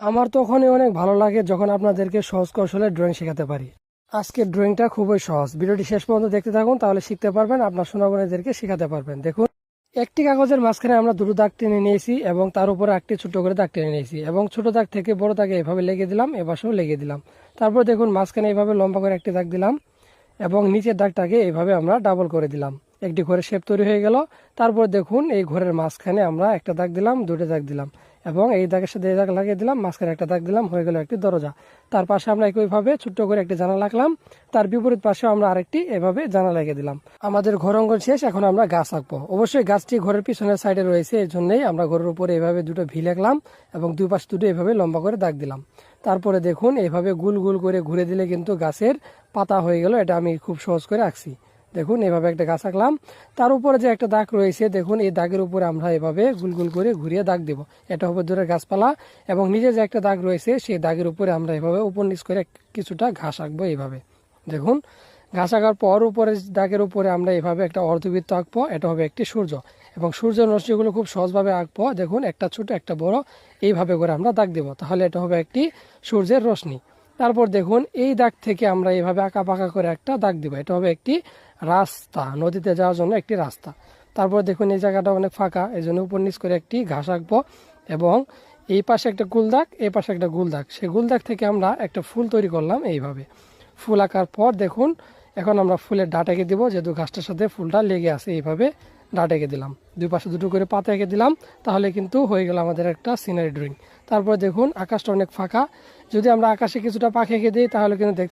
আমার তখনই অনেক ভালো লাগে যখন আপনাদেরকে সহজ কৌশলে ড্রয়িং শেখাতে পারি। আজকের ড্রয়িংটা খুবই সহজ, ভিডিওটি শেষ পর্যন্ত দেখতে থাকুন, তাহলে শিখতে পারবেন, আপনার সোনামণিদেরকে শেখাতে পারবেন। দেখুন, একটি কাগজের মাঝখানে আমরা দুটো দাগ টেনে নিয়েছি এবং তার উপরে একটি ছোট করে দাগ টেনে নিয়েছি এবং ছোট দাগ থেকে বড় দাগে এভাবে লেগে দিলাম, এপাশেও লেগে দিলাম। তারপর দেখুন মাঝখানে এইভাবে লম্বা করে একটি দাগ দিলাম এবং নিচের দাগটাকে এইভাবে আমরা ডাবল করে দিলাম, একটি ঘরের শেপ তৈরি হয়ে গেল। তারপর দেখুন এই ঘরের মাঝখানে আমরা একটা দাগ দিলাম, দুটো দাগ দিলাম এবং এই দাগের সাথে এই দাগ লাগিয়ে দিলাম, মাঝখানে একটা দাগ দিলাম, হয়ে গেল একটি দরজা। তার পাশে আমরা একইভাবে ছোট্ট করে একটি জানালা রাখলাম, তার বিপরীত পাশে আমরা আরেকটি এভাবে জানালা লাগিয়ে দিলাম। আমাদের ঘর অঙ্কন শেষ, এখন আমরা গাছ আঁকবো। অবশ্যই গাছটি ঘরের পিছনের সাইডে রয়েছে, এই জন্যই আমরা ঘরের উপরে এভাবে দুটো ভি লিখলাম এবং দুই পাশে দুটো এভাবে লম্বা করে দাগ দিলাম। তারপরে দেখুন এইভাবে গুল গুল করে ঘুরে দিলে কিন্তু গাছের পাতা হয়ে গেল। এটা আমি খুব সহজ করে আঁকছি। দেখুন এভাবে একটা গাছ আঁকলাম, তার উপরে যে একটা দাগ রয়েছে দেখুন এই দাগের উপরে আমরা এভাবে গুল গুল করে ঘুরিয়ে দাগ দেব। এটা হবে দূরের গাছপালা এবং নিচে যে একটা দাগ রয়েছে সেই দাগের উপরে আমরা এভাবে উপর নিচ করে কিছুটা ঘাস আঁকবো। এইভাবে দেখুন ঘাস আঁকার পর উপরে দাগের উপরে আমরা এভাবে একটা অর্ধবৃত্ত আঁকবো, এটা হবে একটি সূর্য এবং সূর্যের রশ্মিগুলো খুব সহজভাবে আঁকবো। দেখুন একটা ছোট একটা বড় এইভাবে করে আমরা দাগ দেব, তাহলে এটা হবে একটি সূর্যের রশ্মি। তারপর দেখুন এই দাগ থেকে আমরা এইভাবে আঁকা পাকা করে একটা দাগ দিব, এটা হবে একটি রাস্তা, নদীতে যাওয়ার জন্য একটি রাস্তা। তারপর দেখুন এই জায়গাটা অনেক ফাঁকা, এই জন্য উপর নিচ করে একটি ঘাস আঁকবো এবং এই পাশে একটা গুল দাগ, এই পাশে একটা গুল দাগ, সেই গুল দাগ থেকে আমরা একটা ফুল তৈরি করলাম। এইভাবে ফুল আঁকার পর দেখুন এখন আমরা ফুলের ডাঁট এঁকে দিব, যেহেতু গাছটার সাথে ফুলটা লেগে আছে, এইভাবে ডাঁট এঁকে দিলাম, দুই পাশে দুটো করে পাতা এঁকে দিলাম, তাহলে কিন্তু হয়ে গেল আমাদের একটা সিনারি ড্রয়িং। তারপর দেখুন আকাশটা অনেক ফাঁকা, যদি আমরা আকাশে কিছুটা পাখি এঁকে দিই তাহলে কিন্তু